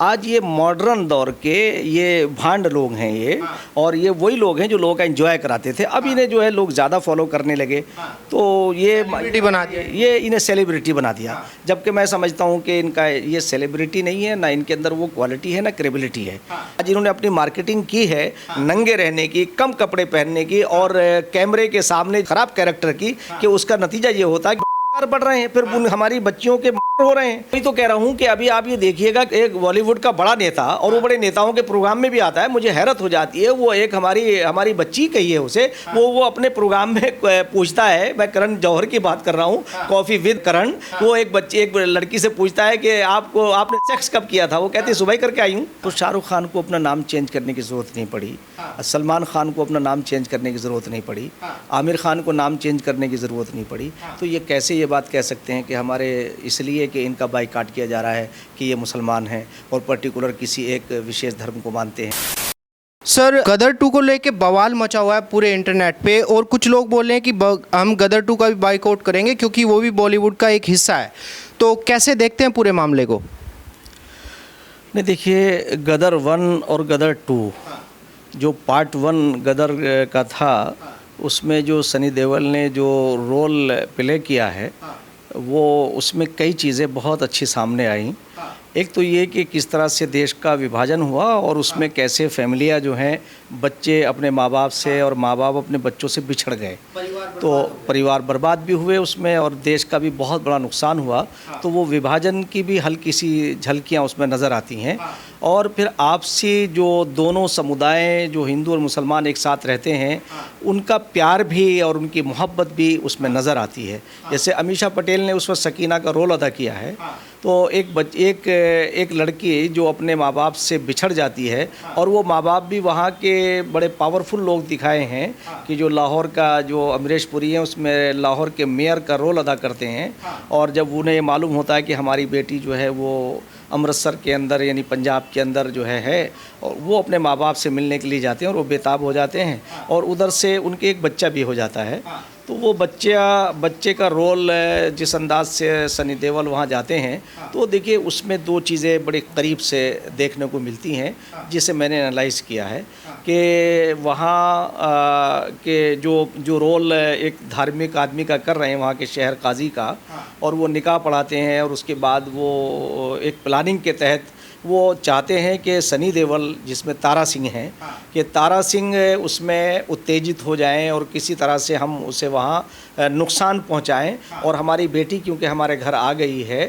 आज ये मॉडर्न दौर के ये भांड लोग हैं ये, और ये वही लोग हैं जो लोगों का एंजॉय कराते थे। अब इन्हें जो है लोग ज़्यादा फॉलो करने लगे, तो ये बना दिया, ये इन्हें सेलिब्रिटी बना दिया। जबकि मैं समझता हूँ कि इनका ये सेलिब्रिटी नहीं है, ना इनके अंदर वो क्वालिटी है, ना क्रेडिबिलिटी है। आज इन्होंने अपनी मार्केटिंग की है नंगे रहने की, कम कपड़े पहनने की और कैमरे के सामने खराब कैरेक्टर की, कि उसका नतीजा ये होता है कि बढ़ रहे हैं, फिर हमारी बच्चियों के हो रहे हैं। मैं तो कह रहा हूं कि अभी आप ये देखिएगा, एक बॉलीवुड का बड़ा नेता, और वो बड़े नेताओं के प्रोग्राम में भी आता है, मुझे हैरत हो जाती है। वो एक हमारी बच्ची कही है उसे, वो अपने प्रोग्राम में पूछता है, मैं करण जौहर की बात कर रहा हूँ, कॉफी विद करण। वो एक लड़की से पूछता है कि आपने सेक्स कब किया था? वो कहती है सुबह करके आई हूँ। तो शाहरुख खान को अपना नाम चेंज करने की जरूरत नहीं पड़ी, सलमान खान को अपना नाम चेंज करने की जरूरत नहीं पड़ी, आमिर खान को नाम चेंज करने की जरूरत नहीं पड़ी। तो ये कैसे ये बात कह सकते हैं कि हमारे इसलिए कि इनका बाइकाट किया जा रहा है कि ये मुसलमान हैं और पर्टिकुलर किसी एक विशेष धर्म को मानते हैं। सर, गदर 2 को लेके बवाल मचा हुआ है पूरे इंटरनेट पे, और कुछ लोग बोल रहे हैं कि हम गदर 2 का भी बाइकआउट करेंगे क्योंकि वो भी बॉलीवुड का एक हिस्सा है। तो कैसे देखते हैं पूरे मामले को? नहीं, देखिए, गदर 1 और गदर 2, जो पार्ट 1 गदर का था, उसमें जो सनी देओल ने जो रोल प्ले किया है, वो उसमें कई चीज़ें बहुत अच्छी सामने आई। एक तो ये कि किस तरह से देश का विभाजन हुआ और उसमें कैसे फैमिलियाँ जो हैं, बच्चे अपने माँ बाप से और माँ बाप अपने बच्चों से बिछड़ गए, तो परिवार बर्बाद भी हुए उसमें और देश का भी बहुत बड़ा नुकसान हुआ। तो वो विभाजन की भी हल्की सी झलकियाँ उसमें नज़र आती हैं। और फिर आपसी जो दोनों समुदाय, जो हिंदू और मुसलमान एक साथ रहते हैं, उनका प्यार भी और उनकी मोहब्बत भी उसमें नज़र आती है। जैसे अमीषा पटेल ने उस वक्त सकीना का रोल अदा किया है, तो एक लड़की जो अपने माँ बाप से बिछड़ जाती है, और वो माँ बाप भी वहाँ के बड़े पावरफुल लोग दिखाए हैं कि जो लाहौर का जो अमरीश पुरी है, उसमें लाहौर के मेयर का रोल अदा करते हैं। और जब उन्हें मालूम होता है कि हमारी बेटी जो है वो अमृतसर के अंदर यानी पंजाब के अंदर जो है, और वो अपने माँ बाप से मिलने के लिए जाते हैं और वो बेताब हो जाते हैं, और उधर से उनके एक बच्चा भी हो जाता है। तो वो बच्चे का रोल जिस अंदाज से सनी देओल वहाँ जाते हैं, तो देखिए उसमें 2 चीज़ें बड़े करीब से देखने को मिलती हैं, जिसे मैंने एनालाइज़ किया है कि वहाँ के जो रोल एक धार्मिक आदमी का कर रहे हैं, वहाँ के शहर काजी का, और वो निकाह पढ़ाते हैं, और उसके बाद वो एक प्लानिंग के तहत वो चाहते हैं कि सनी देओल, जिसमें तारा सिंह हैं, कि तारा सिंह उसमें उत्तेजित हो जाएं और किसी तरह से हम उसे वहाँ नुकसान पहुँचाएं, और हमारी बेटी क्योंकि हमारे घर आ गई है,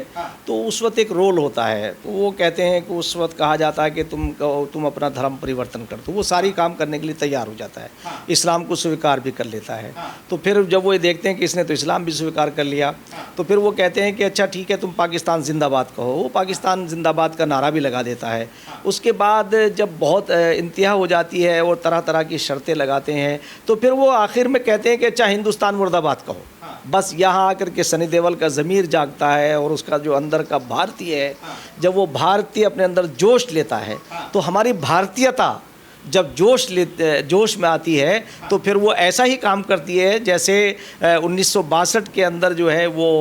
तो उस वक्त एक रोल होता है। तो वो कहते हैं कि उस वक्त कहा जाता है कि तुम अपना धर्म परिवर्तन कर दो। वो सारी काम करने के लिए तैयार हो जाता है, इस्लाम को स्वीकार भी कर लेता है। तो फिर जब वो ये देखते हैं कि इसने तो इस्लाम भी स्वीकार कर लिया, तो फिर वो कहते हैं कि अच्छा ठीक है, तुम पाकिस्तान जिंदाबाद कहो। वो पाकिस्तान जिंदाबाद का नारा भी लगा देता है। उसके बाद जब बहुत इंतहा हो जाती है और तरह तरह की शर्तें लगाते हैं, तो फिर वो आखिर में कहते हैं कि अच्छा हिंदुस्तान मुर्दाबाद कहो। बस यहाँ आकर के सनी देओल का ज़मीर जागता है, और उसका जो अंदर का भारतीय है, जब वो भारतीय अपने अंदर जोश लेता है, तो हमारी भारतीयता जब जोश में आती है, तो फिर वो ऐसा ही काम करती है जैसे 1962 के अंदर जो है वो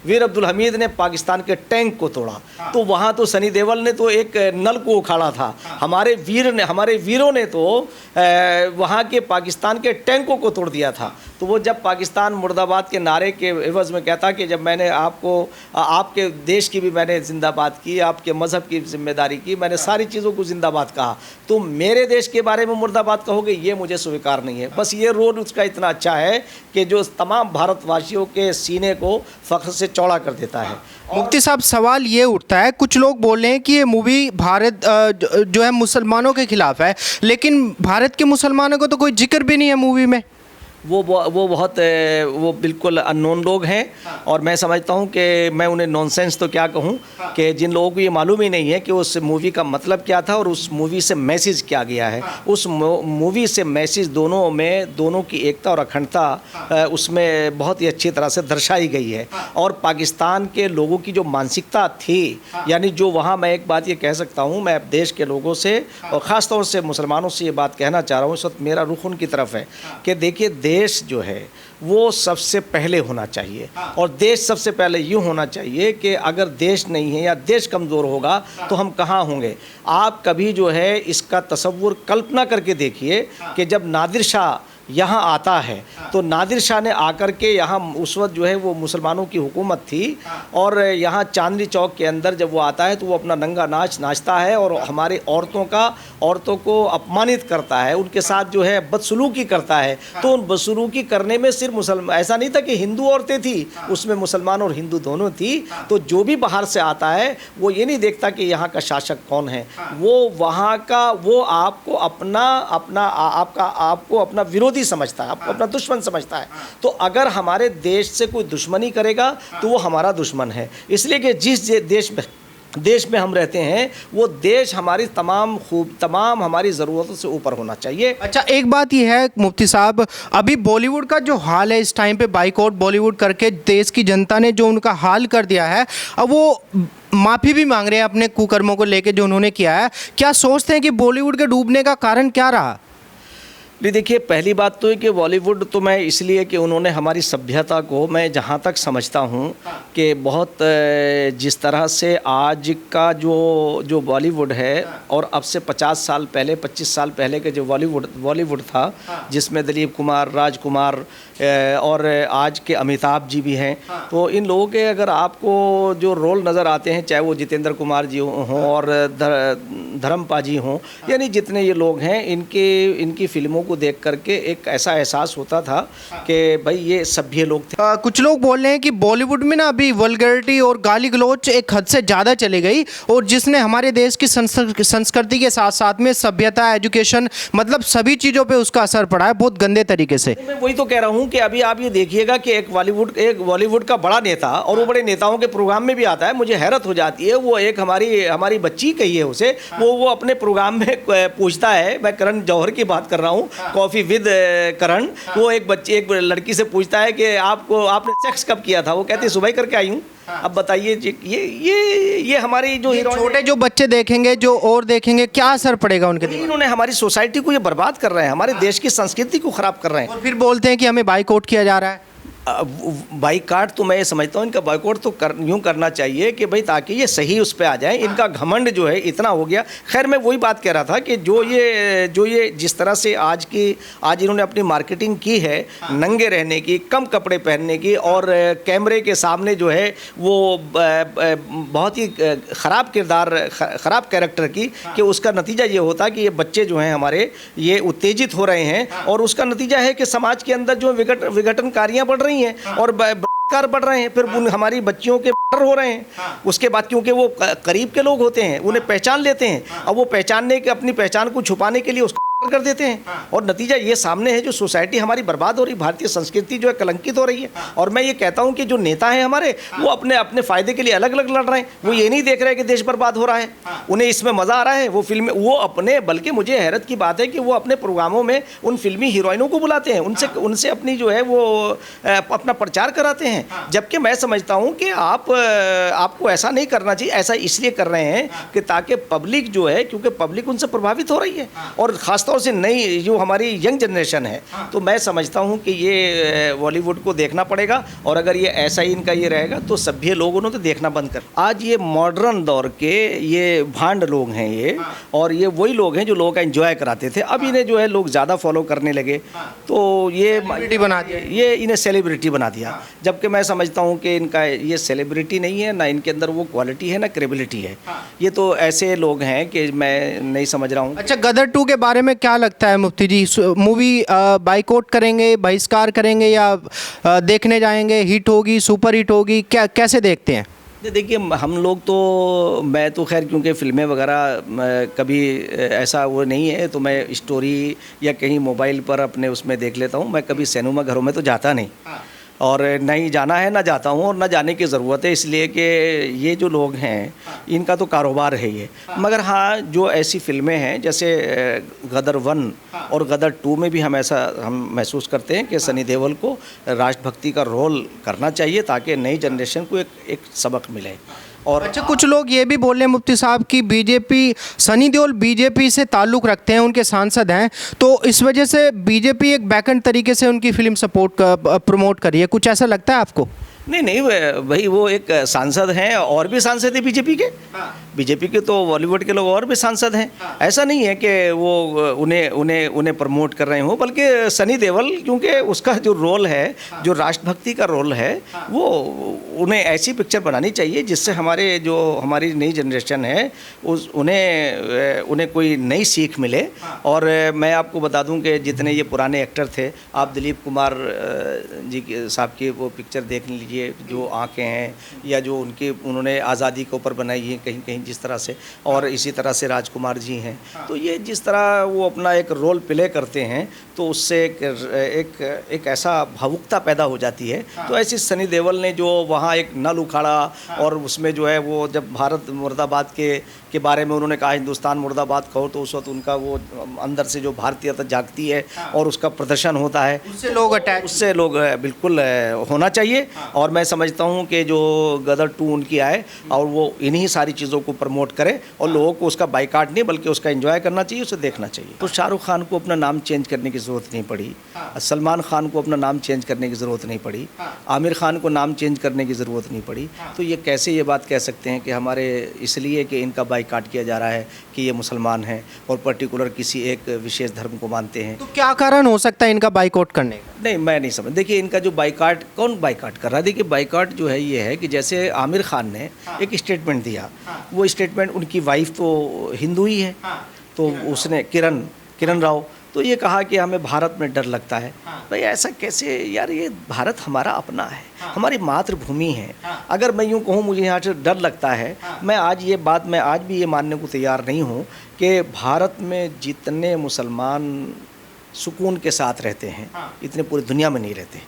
वीर अब्दुल हमीद ने पाकिस्तान के टैंक को तोड़ा। तो वहाँ तो सनी देओल ने तो एक नल को उखाड़ा था, हमारे वीरों ने तो वहाँ के पाकिस्तान के टैंकों को तोड़ दिया था। तो वो जब पाकिस्तान मुर्दाबाद के नारे के एवज़ में कहता कि जब मैंने आपके देश की भी मैंने जिंदाबाद की, आपके मज़हब की जिम्मेदारी की, मैंने सारी चीज़ों को जिंदाबाद कहा, तो मेरे देश के बारे में मुर्दाबाद कहोगे, ये मुझे स्वीकार नहीं है। बस ये रोल उसका इतना अच्छा है कि जो तमाम भारतवासियों के सीने को फ़ख्र से चौड़ा कर देता है। मुफ्ती साहब, सवाल ये उठता है, कुछ लोग बोल रहे हैं कि ये मूवी भारत जो है मुसलमानों के खिलाफ है, लेकिन भारत के मुसलमानों को तो कोई जिक्र भी नहीं है मूवी में। वो बिल्कुल अननोन लोग हैं, और मैं समझता हूँ कि मैं उन्हें नॉनसेंस तो क्या कहूँ, कि जिन लोगों को ये मालूम ही नहीं है कि उस मूवी का मतलब क्या था और उस मूवी से मैसेज क्या गया है। उस मूवी से मैसेज दोनों की एकता और अखंडता उसमें बहुत ही अच्छी तरह से दर्शाई गई है। और पाकिस्तान के लोगों की जो मानसिकता थी, यानी जो वहाँ, मैं एक बात ये कह सकता हूँ, मैं देश के लोगों से और ख़ास तौर से मुसलमानों से ये बात कहना चाह रहा हूँ, इस वक्त मेरा रुख उनकी तरफ है कि देखिए, देश जो है वो सबसे पहले होना चाहिए। और देश सबसे पहले यूँ होना चाहिए कि अगर देश नहीं है या देश कमज़ोर होगा तो हम कहाँ होंगे। आप कभी जो है इसका तसव्वुर कल्पना करके देखिए कि जब नादिर शाह यहाँ आता है तो नादिर शाह ने आकर के यहाँ उस वक्त जो है वो मुसलमानों की हुकूमत थी और यहाँ चांदनी चौक के अंदर जब वो आता है तो वो अपना नंगा नाच नाचता है और हमारे औरतों को अपमानित करता है, उनके साथ जो है बदसलूकी करता है। तो उन बदसलूकी करने में सिर्फ मुसलमान, ऐसा नहीं था कि हिंदू औरतें थी, उसमें मुसलमान और हिंदू दोनों थी। तो जो भी बाहर से आता है वो ये नहीं देखता कि यहाँ का शासक कौन है, वो वहाँ का वो आपको अपना विरोधी समझता है, आपको अपना दुश्मन समझता है। तो अगर हमारे देश से कोई दुश्मनी करेगा तो वो हमारा दुश्मन है। इसलिए कि जिस देश में हम रहते हैं वो देश हमारी तमाम हमारी ज़रूरतों से ऊपर होना चाहिए। अच्छा, एक बात ये है मुफ्ती साहब, अभी बॉलीवुड का जो हाल है इस टाइम पे, बाइकआउट बॉलीवुड करके देश की जनता ने जो उनका हाल कर दिया है, अब वो माफ़ी भी मांग रहे हैं अपने कुकर्मों को लेके जो उन्होंने किया है। क्या सोचते हैं कि बॉलीवुड के डूबने का कारण क्या रहा? नहीं, देखिए, पहली बात तो है कि बॉलीवुड तो मैं इसलिए कि उन्होंने हमारी सभ्यता को, मैं जहाँ तक समझता हूँ कि बहुत जिस तरह से आज का जो बॉलीवुड है और अब से 50 साल पहले 25 साल पहले के जो बॉलीवुड था जिसमें दिलीप कुमार, राजकुमार और आज के अमिताभ जी भी हैं, तो इन लोगों के अगर आपको जो रोल नज़र आते हैं, चाहे वो जितेंद्र कुमार जी हों और धर्मपा जी हों, यानी जितने ये लोग हैं, इनकी फिल्मों को देख करके एक ऐसा एहसास होता था कि भाई ये सभ्य लोग थे। कुछ लोग बोल रहे हैं कि बॉलीवुड में ना अभी वल्गैरिटी और गाली गलौच एक हद से ज़्यादा चली गई और जिसने हमारे देश की संस्कृति के साथ साथ में सभ्यता, एजुकेशन, मतलब सभी चीज़ों पे उसका असर पड़ा है बहुत गंदे तरीके से। मैं वही तो कह रहा हूँ कि अभी आप ये देखिएगा कि एक बॉलीवुड का बड़ा नेता, और वो बड़े नेताओं के प्रोग्राम में भी आता है, मुझे हैरत हो जाती है। वो एक हमारी बच्ची कही है उसे, वो अपने प्रोग्राम में पूछता है, मैं करण जौहर की बात कर रहा हूँ, कॉफ़ी विद करण, वो एक लड़की से पूछता है कि आपने सेक्स कब किया था? वो कहती है सुबह करके आई हूँ। अब बताइए ये हमारी जो छोटे जो बच्चे देखेंगे, जो और देखेंगे, क्या असर पड़ेगा उनके दिमाग? इन्होंने हमारी सोसाइटी को ये बर्बाद कर रहे हैं, हमारे देश की संस्कृति को ख़राब कर रहे हैं। और फिर बोलते हैं कि हमें बाइकआउट किया जा रहा है। बाइकआउट तो मैं ये समझता हूँ इनका बाइकआउट तो यूँ करना चाहिए कि भाई ताकि ये सही उस पर आ जाए। इनका घमंड जो है इतना हो गया। खैर, मैं वही बात कह रहा था कि जो ये जिस तरह से आज इन्होंने अपनी मार्केटिंग की है, नंगे रहने की, कम कपड़े पहनने की, और कैमरे के सामने जो है वो बहुत ही ख़राब किरदार, ख़राब कैरेक्टर की, कि उसका नतीजा ये होता कि ये बच्चे जो हैं हमारे ये उत्तेजित हो रहे हैं, और उसका नतीजा है कि समाज के अंदर जो विघटनकारियाँ बढ़ रही हैं और बलात्कार बढ़ रहे हैं, फिर हमारी बच्चियों के हो रहे हैं। उसके बाद क्योंकि वो करीब के लोग होते हैं, उन्हें पहचान लेते हैं, अब वो अपनी पहचान को छुपाने के लिए उसको कर देते हैं, और नतीजा ये सामने है, जो सोसाइटी हमारी बर्बाद हो रही, भारतीय संस्कृति जो है कलंकित हो रही है। और मैं ये कहता हूँ कि जो नेता हैं हमारे, वो अपने फ़ायदे के लिए अलग अलग लड़ रहे हैं। वो ये नहीं देख रहे कि देश बर्बाद हो रहा है, उन्हें इसमें मज़ा आ रहा है। वो फिल्में बल्कि मुझे हैरत की बात है कि वो अपने प्रोग्रामों में उन फिल्मी हीरोइनों को बुलाते हैं, उनसे अपनी जो है वो अपना प्रचार कराते हैं। जबकि मैं समझता हूँ कि आपको ऐसा नहीं करना चाहिए। ऐसा इसलिए कर रहे हैं कि ताकि पब्लिक जो है, क्योंकि पब्लिक उनसे प्रभावित हो रही है, और ख़ास तौर से नई जो हमारी यंग जनरेशन है, तो मैं समझता हूं कि ये बॉलीवुड को देखना पड़ेगा। और अगर ये ऐसा ही इनका ये रहेगा तो सभ्य लोगों ने तो देखना बंद कर। आज ये मॉडर्न दौर के ये भांड लोग हैं ये, और ये वही लोग हैं जो लोगों का एंजॉय कराते थे। अब इन्हें जो है लोग ज़्यादा फॉलो करने लगे, तो ये बना दिया, ये इन्हें सेलिब्रिटी बना दिया। जबकि मैं समझता हूँ कि इनका ये सेलिब्रिटी नहीं है, ना इनके अंदर वो क्वालिटी है, ना क्रेडिबिलिटी है। ये तो ऐसे लोग हैं कि मैं नहीं समझ रहा हूँ। अच्छा, गदर 2 के बारे में क्या लगता है मुफ्ती जी? मूवी बाइकआउट करेंगे, बहिष्कार करेंगे, या देखने जाएंगे? हिट होगी, सुपर हिट होगी, कैसे देखते हैं? देखिए, हम लोग तो, मैं तो खैर क्योंकि फ़िल्में वगैरह कभी ऐसा वो नहीं है, तो मैं स्टोरी या कहीं मोबाइल पर अपने उसमें देख लेता हूँ। मैं कभी सिनेमा घरों में तो जाता नहीं, और नहीं जाना है, ना जाता हूँ, और ना जाने की ज़रूरत है, इसलिए कि ये जो लोग हैं इनका तो कारोबार है ये। मगर हाँ, जो ऐसी फिल्में हैं जैसे गदर 1 और गदर 2 में भी हम महसूस करते हैं कि सनी देओल को राष्ट्रभक्ति का रोल करना चाहिए, ताकि नई जनरेशन को एक सबक मिले। और अच्छा, कुछ लोग ये भी बोल रहे हैं मुफ्ती साहब कि बीजेपी, सनी देओल बीजेपी से ताल्लुक़ रखते हैं, उनके सांसद हैं, तो इस वजह से बीजेपी एक बैकएंड तरीके से उनकी फिल्म प्रमोट करी है। कुछ ऐसा लगता है आपको? नहीं नहीं, भाई वो एक सांसद हैं, और भी सांसद हैं बीजेपी के। बीजेपी के तो बॉलीवुड के लोग और भी सांसद हैं। ऐसा नहीं है कि वो उन्हें उन्हें उन्हें प्रमोट कर रहे हों, बल्कि सनी देओल, क्योंकि उसका जो रोल है, जो राष्ट्रभक्ति का रोल है, वो उन्हें ऐसी पिक्चर बनानी चाहिए जिससे हमारी नई जनरेशन है उन्हें कोई नई सीख मिले। और मैं आपको बता दूं कि जितने ये पुराने एक्टर थे, आप दिलीप कुमार जी साहब की वो पिक्चर देख लीजिए, जो आंखें हैं, या जो उन्होंने आज़ादी के ऊपर बनाई है कहीं कहीं जिस तरह से, और इसी तरह से राजकुमार जी हैं। तो ये जिस तरह वो अपना एक रोल प्ले करते हैं, तो उससे एक ऐसा भावुकता पैदा हो जाती है। तो ऐसे सनी देओल ने जो वहाँ एक नल उखाड़ा, और उसमें जो है वो जब भारत मुर्दाबाद के बारे में उन्होंने कहा, हिंदुस्तान मुर्दाबाद कहो, तो उस वक्त उनका वो अंदर से जो भारतीयता जागती है और उसका प्रदर्शन होता है, उससे लोग बिल्कुल होना चाहिए। और मैं समझता हूँ कि जो गदर 2 उनकी आए, और वो इन्हीं सारी चीज़ों को प्रमोट करे, और लोगों को उसका बाइकाट नहीं बल्कि उसका एंजॉय करना चाहिए, उसे देखना चाहिए। तो शाहरुख खान को अपना नाम चेंज करने की ज़रूरत नहीं पड़ी, सलमान खान को अपना नाम चेंज करने की ज़रूरत नहीं पड़ी, आमिर खान को नाम चेंज करने की ज़रूरत नहीं पड़ी। तो ये कैसे ये बात कह सकते हैं कि हमारे इसलिए कि इनका बाइकाट किया जा रहा है कि ये मुसलमान हैं और पर्टिकुलर किसी एक विशेष धर्म को मानते हैं। तो क्या कारण हो सकता है इनका बाइकआउट करने का? नहीं, मैं नहीं समझ। देखिए, इनका जो बाइकाट, कौन बाइकाट कर रहा है? देखिए, बाइकाट जो है ये है कि जैसे आमिर खान ने एक स्टेटमेंट दिया, वो स्टेटमेंट, उनकी वाइफ तो हिंदू ही है, तो उसने किरण राव, तो ये कहा कि हमें भारत में डर लगता है। भाई ऐसा कैसे यार, ये भारत हमारा अपना है, हमारी मातृभूमि है। अगर मैं यूँ कहूँ मुझे यहाँ से डर लगता है, मैं आज भी ये मानने को तैयार नहीं हूँ कि भारत में जितने मुसलमान सुकून के साथ रहते हैं, इतने पूरी दुनिया में नहीं रहते।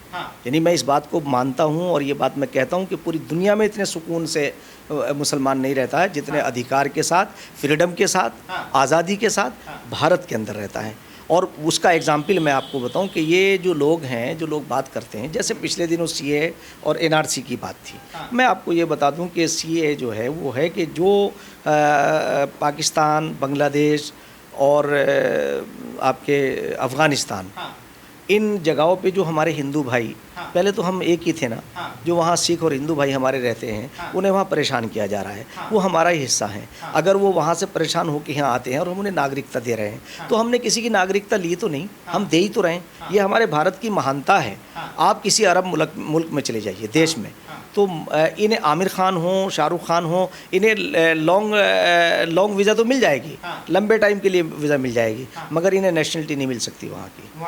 यानी मैं इस बात को मानता हूँ, और ये बात मैं कहता हूँ कि पूरी दुनिया में इतने सुकून से मुसलमान नहीं रहता है जितने अधिकार के साथ, फ्रीडम के साथ, आज़ादी के साथ भारत के अंदर रहता है। और उसका एग्जाम्पल मैं आपको बताऊं कि ये जो लोग हैं, जो लोग बात करते हैं, जैसे पिछले दिनों CAA और NRC की बात थी, मैं आपको ये बता दूं कि CAA जो है वो है कि जो पाकिस्तान, बांग्लादेश और आपके अफ़गानिस्तान, इन जगहों पे जो हमारे हिंदू भाई, पहले तो हम एक ही थे ना, जो वहाँ सिख और हिंदू भाई हमारे रहते हैं, उन्हें वहाँ परेशान किया जा रहा है, वो हमारा ही हिस्सा है। अगर वो वहाँ से परेशान होकर यहाँ आते हैं और हम उन्हें नागरिकता दे रहे हैं, तो हमने किसी की नागरिकता ली तो नहीं, हम दे ही तो रहे हैं। ये हमारे भारत की महानता है। आप किसी अरब मुल्क में चले जाइए, देश में, तो इन्हें आमिर खान हो, शाहरुख खान हो, इन्हें लॉन्ग वीज़ा तो मिल जाएगी, लंबे टाइम के लिए वीज़ा मिल जाएगी, मगर इन्हें नेशनलिटी नहीं मिल सकती वहाँ की।